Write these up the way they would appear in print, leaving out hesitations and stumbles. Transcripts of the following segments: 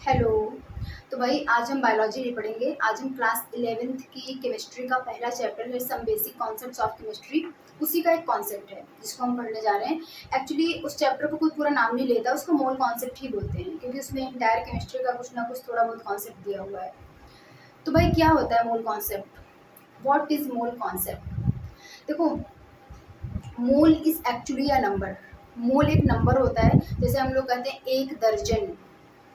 Hello. तो भाई आज हम बायोलॉजी नहीं पढ़ेंगे। आज हम क्लास 11th की केमिस्ट्री का पहला चैप्टर है some basic concepts of chemistry, उसी का एक कॉन्सेप्ट है जिसको हम पढ़ने जा रहे हैं। एक्चुअली उस चैप्टर को कोई पूरा नाम नहीं लेता, उसको मोल कॉन्सेप्ट ही बोलते हैं क्योंकि उसमें इंटायर केमिस्ट्री का कुछ ना कुछ थोड़ा बहुत कॉन्सेप्ट दिया हुआ है। तो भाई क्या होता है mole concept? What is mole concept? देखो, mole is actually a number. Mole एक नंबर होता है। जैसे हम लोग कहते हैं एक दर्जन,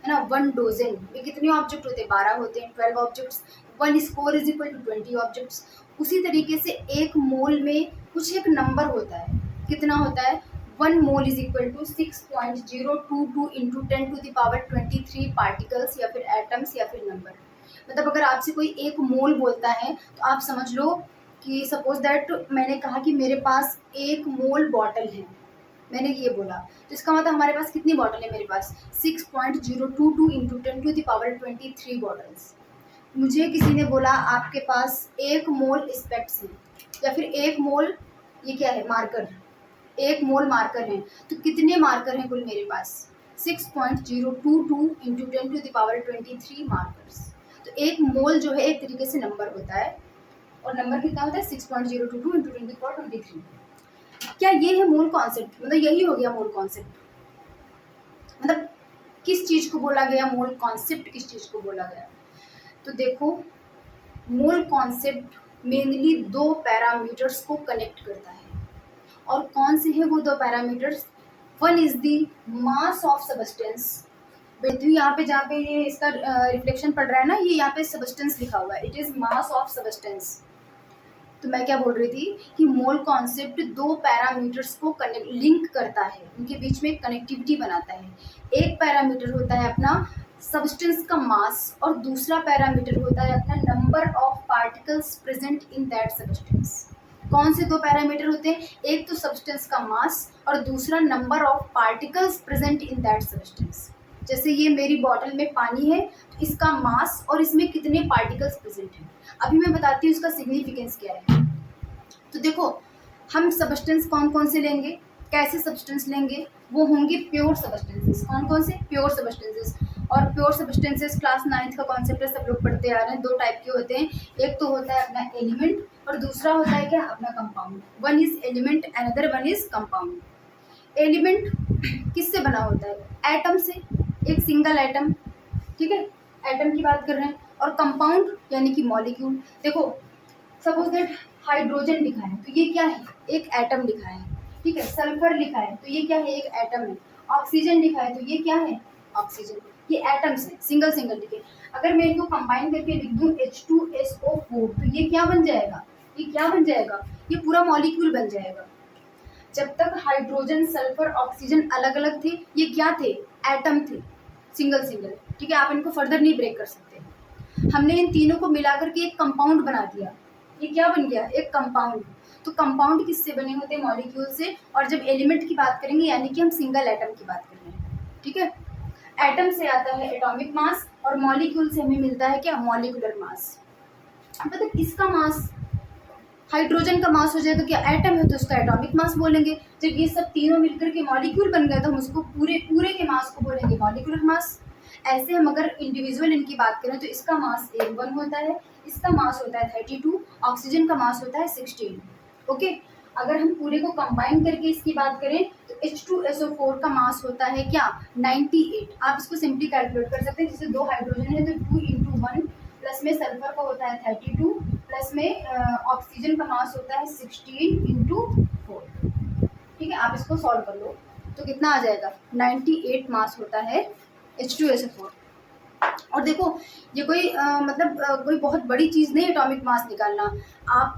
है ना, 1 डोजन में कितने ऑब्जेक्ट होते हैं? 12 होते हैं, 12 objects. 1 score is equal to 20 objects. उसी तरीके से एक मोल में कुछ एक नंबर होता है। कितना होता है? 1 mole is equal to 6.022 into 10⁻23 particles या फिर एटम्स या फिर नंबर। मतलब अगर आपसे कोई एक मोल बोलता है तो आप समझ लो कि सपोज दैट मैंने कहा कि मेरे पास 1 मोल बॉटल है, मैंने ये बोला, तो इसका मतलब हमारे पास कितनी बॉटल है? मेरे पास 6.022 इंटू 10⁻23 बॉटल्स। मुझे किसी ने बोला आपके पास 1 मोल स्पेक्ट्स है या फिर 1 मोल, ये क्या है? मार्कर। 1 मोल मार्कर है, तो कितने मार्कर हैं कुल मेरे पास? 6.022 इंटू 10⁻23 मार्कर्स। तो एक मोल जो है एक तरीके से नंबर होता है, और नंबर कितना होता है? 6.022 इंटू 10⁻23। क्या ये है मोल कॉन्सेप्ट? मतलब यही हो गया मोल कॉन्सेप्ट। मतलब किस चीज को बोला गया मोल कॉन्सेप्ट? किस चीज को बोला गया? तो देखो, मोल कॉन्सेप्ट मेनली 2 पैरामीटर्स को कनेक्ट करता है। और कौन से हैं वो 2 parameters? One is the mass of substance. बेटू यहाँ पे जहाँ पे ये इसका रिफ्लेक्शन पड़ रहा है ना, ये यहाँ पे सबस्टेंस लिखा हुआ है, it is mass of substance. तो मैं क्या बोल रही थी कि मोल कॉन्सेप्ट 2 पैरामीटर्स को कनेक्ट लिंक करता है, उनके बीच में कनेक्टिविटी बनाता है। एक पैरामीटर होता है अपना सब्सटेंस का मास और दूसरा पैरामीटर होता है अपना number of particles present in that substance. कौन से 2 पैरामीटर होते हैं? एक तो सब्सटेंस का मास और दूसरा number of particles present in that substance. जैसे ये मेरी बॉटल में पानी है, तो इसका मास और इसमें कितने पार्टिकल्स प्रेजेंट हैं। अभी मैं बताती हूँ इसका सिग्निफिकेंस क्या है। तो देखो, हम सब्सटेंस कौन कौन से लेंगे, कैसे सब्सटेंस लेंगे? वो होंगे प्योर सब्सटेंसेस। कौन कौन से? Pure substances. और प्योर सब्सटेंसेस क्लास 9th का कॉन्सेप्ट है, सब लोग पढ़ते आ रहे हैं। 2 टाइप के होते हैं, एक तो होता है अपना एलिमेंट और दूसरा होता है क्या? अपना compound. One is element, another one is compound. Element किससे बना होता है? एटम से, एक सिंगल एटम। ठीक है, एटम की बात कर रहे हैं। और कंपाउंड यानी कि मॉलिक्यूल। देखो, सपोज दैट हाइड्रोजन लिखा है तो ये क्या है? एक एटम लिखा है। ठीक है, सल्फर लिखा है तो ये क्या है? एक एटम है। ऑक्सीजन लिखा है तो ये क्या है? ऑक्सीजन। ये एटम्स है, सिंगल सिंगल लिखे। अगर मैं इनको कंबाइन करके लिख दूं H2SO4 तो ये क्या बन जाएगा? ये क्या बन जाएगा? ये पूरा मॉलिक्यूल बन जाएगा। जब तक हाइड्रोजन, सल्फर, ऑक्सीजन अलग अलग थे, ये क्या थे? एटम थे, सिंगल सिंगल। ठीक है, आप इनको फर्दर नहीं ब्रेक कर सकते। हमने इन तीनों को मिलाकर के एक कंपाउंड बना दिया। ये क्या बन गया? एक कंपाउंड। तो कंपाउंड किससे बने होते हैं? मॉलिक्यूल से। और जब एलिमेंट की बात करेंगे यानी कि हम सिंगल एटम की बात कर रहे हैं। ठीक है, एटम से आता है एटॉमिक मास और मॉलिक्यूल से हमें मिलता है क्या? Molecular mass. मतलब इसका मास, हाइड्रोजन का मास हो जाए तो क्या एटम है तो उसका एटॉमिक मास बोलेंगे। जब ये सब तीनों मिलकर के मॉलिक्यूल बन गए तो हम उसको पूरे पूरे के मास को बोलेंगे मॉलिक्यूलर मास। ऐसे हम अगर इंडिविजुअल इनकी बात करें तो इसका मास 1 होता है, इसका मास होता है 32, ऑक्सीजन का मास होता है 16। ओके, अगर हम पूरे को कंबाइन करके इसकी बात करें तो H2SO4 का मास होता है क्या? 98। आप इसको सिंपली कैलकुलेट कर सकते हैं। जैसे 2 हाइड्रोजन है तो 2 इंटू 1, प्लस में सल्फर का होता है 32, प्लस में ऑक्सीजन का मास होता है 16 इंटू 4। ठीक है, आप इसको सॉल्व कर लो तो कितना आ जाएगा? 98 मास होता है H2SO4। और देखो, ये कोई कोई बहुत बड़ी चीज़ नहीं एटॉमिक मास निकालना। आप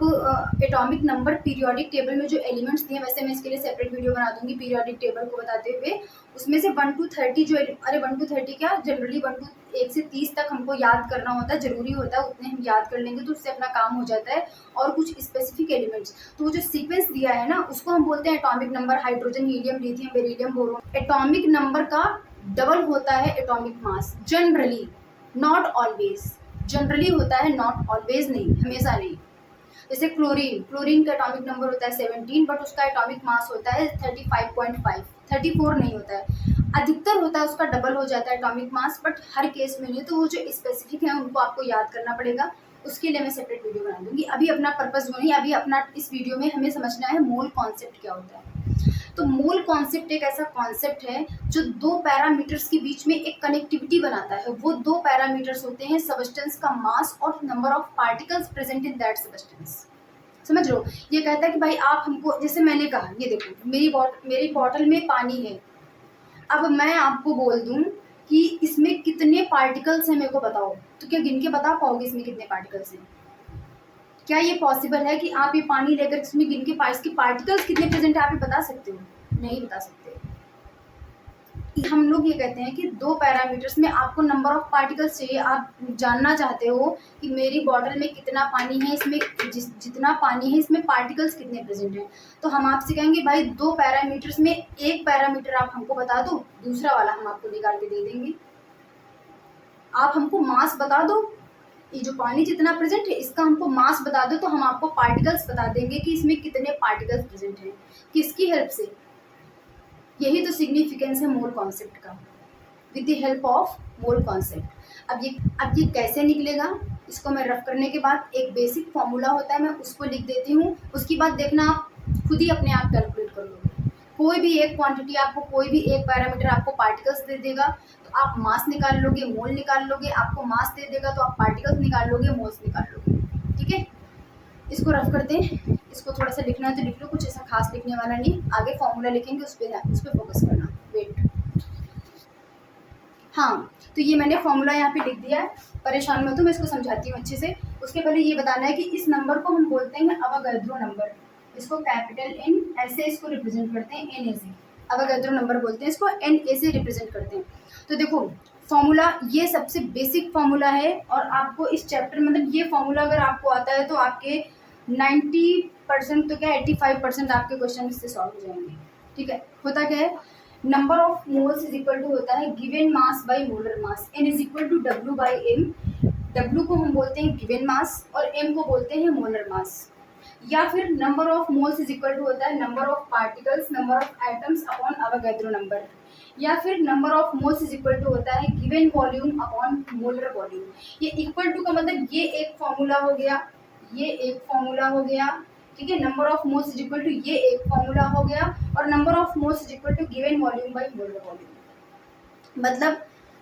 एटॉमिक नंबर पीरियोडिक टेबल में जो एलिमेंट्स दिए, वैसे मैं इसके लिए सेपरेट वीडियो बना दूंगी पीरियोडिक टेबल को बताते हुए। उसमें से 1 to 30 जो, अरे 1 to 30 क्या, जनरली 1 से 30 तक हमको याद करना होता है, ज़रूरी होता है। उतने हम याद कर लेंगे तो उससे अपना काम हो जाता है। और कुछ स्पेसिफिक एलिमेंट्स, तो वो जो सीक्वेंस दिया है ना, उसको हम बोलते हैं atomic number. Hydrogen, helium, lithium, beryllium, boron. Atomic number का डबल होता है atomic mass, generally, not always. Generally होता है, नॉट ऑलवेज नहीं, हमेशा नहीं। जैसे क्लोरीन, क्लोरीन का एटॉमिक नंबर होता है 17, बट उसका एटॉमिक मास होता है 35.5, 34 नहीं होता है, अधिकतर होता है उसका डबल हो जाता है atomic mass, but her case में नहीं। तो वो जो स्पेसिफिक है उनको आपको याद करना पड़ेगा, उसके लिए मैं सेपरेट वीडियो बना दूंगी। अभी अपना पर्पस वो नहीं, अभी अपना इस वीडियो में हमें समझना है मोल कॉन्सेप्ट क्या होता है। तो मोल कॉन्सेप्ट एक ऐसा कॉन्सेप्ट है जो दो पैरामीटर्स के बीच में एक कनेक्टिविटी बनाता है। वो दो पैरामीटर्स होते हैं सब्सटेंस का मास और number of particles present in that substance. समझ लो, ये कहता है कि भाई आप हमको, जैसे मैंने कहा ये देखो मेरी बॉटल में पानी है, अब मैं आपको बोल दूं कि इसमें कितने पार्टिकल्स हैं मेरे को बताओ, तो क्या गिन के बता पाओगे इसमें कितने पार्टिकल्स हैं? क्या ये पॉसिबल है कि आप ये पानी लेकर इसमें गिन के इसके पार्टिकल्स कितने प्रेजेंट है आप ये बता सकते हो? नहीं बता सकते। हम लोग ये कहते हैं कि दो पैरामीटर्स में आपको नंबर ऑफ पार्टिकल्स चाहिए। आप जानना चाहते हो कि मेरी बॉटल में कितना पानी है, इसमें जितना पानी है इसमें पार्टिकल्स कितने प्रेजेंट हैं। तो हम आपसे कहेंगे भाई दो पैरामीटर्स में एक पैरामीटर आप हमको बता दो, दूसरा वाला हम आपको निकाल के दे देंगे। आप हमको मास बता दो, ये जो पानी जितना प्रेजेंट है इसका हमको मास बता दो, तो हम आपको पार्टिकल्स बता देंगे कि इसमें कितने पार्टिकल्स प्रेजेंट हैं। किसकी हेल्प से? यही तो सिग्निफिकेंस है मोल कॉन्सेप्ट का, with the help of mole concept. अब ये कैसे निकलेगा, इसको मैं रफ करने के बाद एक बेसिक फॉर्मूला होता है मैं उसको लिख देती हूँ, उसके बाद देखना आप खुद ही अपने आप कैलकुलेट कर लोगे। कोई भी एक क्वांटिटी आपको, कोई भी एक पैरामीटर आपको पार्टिकल्स दे देगा तो आप मास निकाल लोगे, मोल निकाल लोगे। आपको मास दे देगा तो आप पार्टिकल्स निकाल लोगे, मोल्स निकाल लोगे। ठीक है, इसको रफ करते हैं। इसको थोड़ा सा लिखना है तो लिख लो, कुछ ऐसा खास लिखने वाला नहीं, आगे फॉर्मूला लिखेंगे उस पर फोकस करना। वेट, हाँ, तो ये मैंने फॉर्मूला यहाँ पे लिख दिया है, परेशान मत हो, मैं इसको समझाती हूँ अच्छे से। उसके पहले ये बताना है कि इस नंबर को हम बोलते हैं अवोगाड्रो नंबर। इसको कैपिटल एन ऐसे इसको रिप्रेजेंट करते हैं, एन ए से। अवोगाड्रो नंबर बोलते हैं इसको, एन ए से रिप्रेजेंट करते हैं। तो देखो फॉर्मूला ये सबसे बेसिक फॉर्मूला है, और आपको इस चैप्टर मतलब ये फॉर्मूला अगर आपको आता है तो आपके 90% तो क्या 85% आपके क्वेश्चन इससे सॉल्व हो जाएंगे। ठीक है, होता क्या है, number of moles is equal to होता है given mass by molar mass, N is equal to W by M. W को हम बोलते हैं गिवन मास और एम को बोलते हैं मोलर मास। या फिर number of moles is equal to होता है number of particles, number of atoms upon Avogadro number. या फिर number of moles is equal to होता है given volume upon molar volume. ये इक्वल टू का मतलब ये एक फॉर्मूला हो गया, ये एक फॉर्मूला हो गया। ठीक है, number of moles is equal to ये एक फॉर्मूला हो गया, और number of moles is equal to given volume by molar volume. मतलब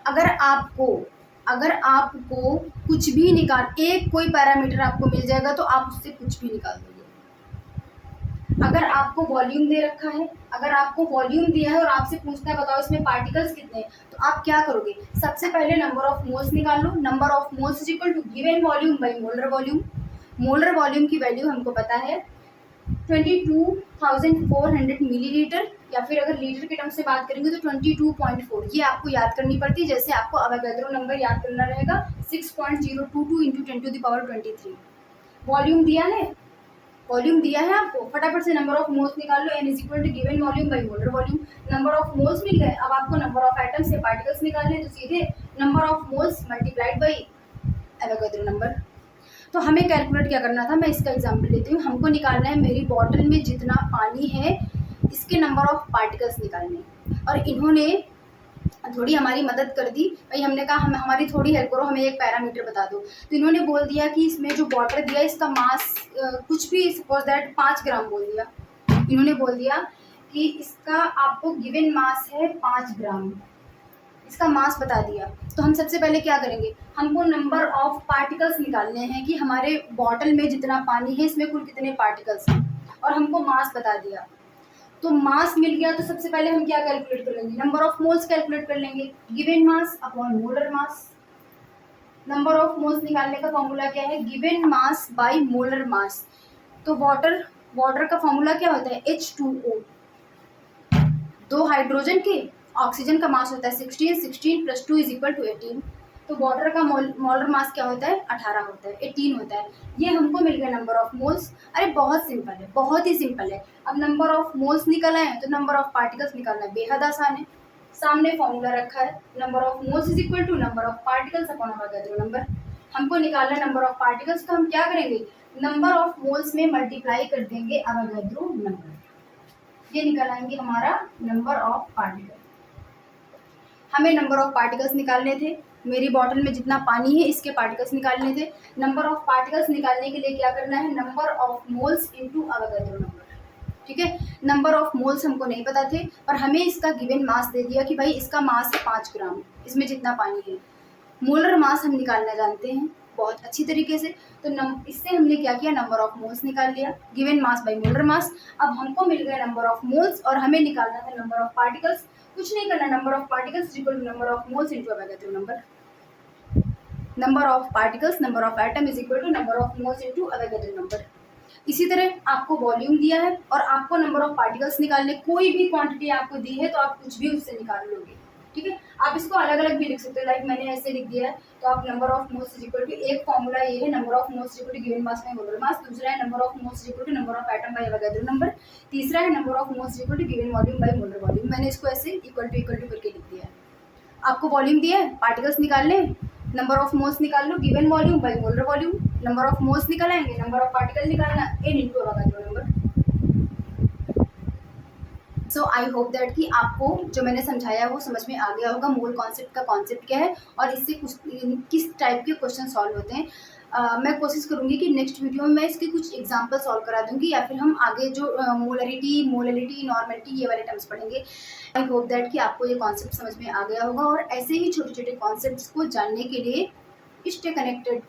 अगर आपको कुछ भी निकाल, एक कोई पैरामीटर आपको मिल जाएगा तो आप उससे कुछ भी निकाल दोगे। अगर आपको वॉल्यूम दे रखा है, अगर आपको वॉल्यूम दिया है और आपसे पूछता है बताओ इसमें पार्टिकल्स कितने हैं, तो आप क्या करोगे, सबसे पहले नंबर ऑफ मोल्स निकाल लो। Number of moles is equal to given volume by molar volume. Molar volume की वैल्यू हमको पता है 22,400 मिलीलीटर, या फिर अगर लीटर के टर्म से बात करेंगे तो 22.4। ये आपको याद करनी पड़ती है, जैसे आपको अवोगाड्रो नंबर याद करना रहेगा 6.022 इंटू 10⁻23। वॉल्यूम दिया है, वॉल्यूम दिया है आपको, फटाफट से नंबर ऑफ मोल्स निकाल लो, n is equal to given volume by molar volume. Number of moles मिल गए, अब आपको नंबर ऑफ एटम्स या पार्टिकल्स निकालने हैं, तो सीधे number of moles multiplied by Avogadro number. तो हमें कैलकुलेट क्या करना था, मैं इसका एग्जांपल लेती हूँ। हमको निकालना है मेरी बॉटल में जितना पानी है इसके नंबर ऑफ पार्टिकल्स निकालने, और इन्होंने थोड़ी हमारी मदद कर दी भाई। हमने कहा हम हमारी थोड़ी हेल्प करो, हमें एक पैरामीटर बता दो। तो इन्होंने बोल दिया कि इसमें जो वाटर दिया इसका मास कुछ भी, सपोज दैट 5 ग्राम बोल दिया। इन्होंने बोल दिया कि इसका आपको गिवन मास है 5 ग्राम, इसका मास बता दिया। तो हम सबसे पहले क्या करेंगे, हमको नंबर ऑफ पार्टिकल्स निकालने हैं कि हमारे बॉटल में जितना पानी है इसमें कुल कितने पार्टिकल्स हैं, और हमको मास बता दिया। तो मास मिल गया, तो सबसे पहले हम क्या कैलकुलेट कर लेंगे, नंबर ऑफ मोल्स कैलकुलेट कर लेंगे, given mass upon molar mass. Number of moles निकालने का फॉर्मूला क्या है, गिवन मास बाय मोलर मास। तो वाटर का फॉर्मूला क्या होता है, H2O। दो हाइड्रोजन के ऑक्सीजन का मास होता है 16, 16 प्लस 2 इज इक्वल टू 18। तो वाटर का मोलर मास क्या होता है, 18 होता है, 18 होता है। ये हमको मिल गया नंबर ऑफ मोल्स। अरे बहुत सिंपल है, बहुत ही सिंपल है। अब नंबर ऑफ मोल्स निकल आए तो नंबर ऑफ पार्टिकल्स निकालना बेहद आसान है। सामने फॉर्मूला रखा है, number of moles is equal to number of particles upon Avogadro number. हमको निकालना है नंबर ऑफ पार्टिकल्स, तो हम क्या करेंगे, नंबर ऑफ मोल्स में मल्टीप्लाई कर देंगे अवोगाड्रो नंबर। ये निकल आएंगे हमारा नंबर ऑफ पार्टिकल। हमें नंबर ऑफ पार्टिकल्स निकालने थे, मेरी बॉटल में जितना पानी है इसके पार्टिकल्स निकालने थे। नंबर ऑफ पार्टिकल्स निकालने के लिए क्या करना है, number of moles into Avogadro number. ठीक है, नंबर ऑफ मोल्स हमको नहीं पता थे, पर हमें इसका गिवन मास दे दिया कि भाई इसका मास है 5 ग्राम, इसमें जितना पानी है। मोलर मास हम निकालना जानते हैं बहुत अच्छी तरीके से, तो इससे हमने क्या किया, नंबर ऑफ मोल्स निकाल लिया, given mass by molar mass. अब हमको मिल गया नंबर ऑफ मोल्स और हमें निकालना था नंबर ऑफ पार्टिकल्स। कुछ नहीं करना, number of particles equal to number of moles into Avogadro number. Number of particles, number of atom is equal to number of moles into Avogadro number. इसी तरह आपको वॉल्यूम दिया है और आपको नंबर ऑफ पार्टिकल्स निकालने, कोई भी क्वांटिटी आपको दी है तो आप कुछ भी उससे निकाल लोगे। ठीक है, आप इसको अलग अलग भी लिख सकते हो, लाइक मैंने ऐसे लिख दिया है, तो आप number of moles is equal to, एक फॉर्मूला ये है, number of moles equal to given mass by molar mass. दूसरा है number of moles equal to number of atom by Avogadro number. तीसरा है number of moles equal to given volume by molar volume. मैंने इसको ऐसे equal to करके लिख दिया है। आपको वॉल्यूम दिया है, पार्टिकल्स निकालने, नंबर ऑफ मोल्स निकाल लो, given volume by molar volume, number of moles निकाल आएंगे, नंबर ऑफ पार्टिकल निकालना n into Avogadro number. So I hope that कि आपको जो मैंने समझाया वो समझ में आ गया होगा, मोल कॉन्सेप्ट का कॉन्सेप्ट क्या है और इससे किस टाइप के क्वेश्चन सॉल्व होते हैं। मैं कोशिश करूंगी कि नेक्स्ट वीडियो में मैं इसके कुछ एग्जांपल सॉल्व करा दूंगी, या फिर हम आगे जो मोलरिटी, मोललिटी, नॉर्मलिटी, ये वाले टर्म्स पढ़ेंगे। आई होप दैट कि आपको ये कॉन्सेप्ट समझ में आ गया होगा और ऐसे ही छोटे छोटे कॉन्सेप्ट्स को जानने के लिए स्टे कनेक्टेड।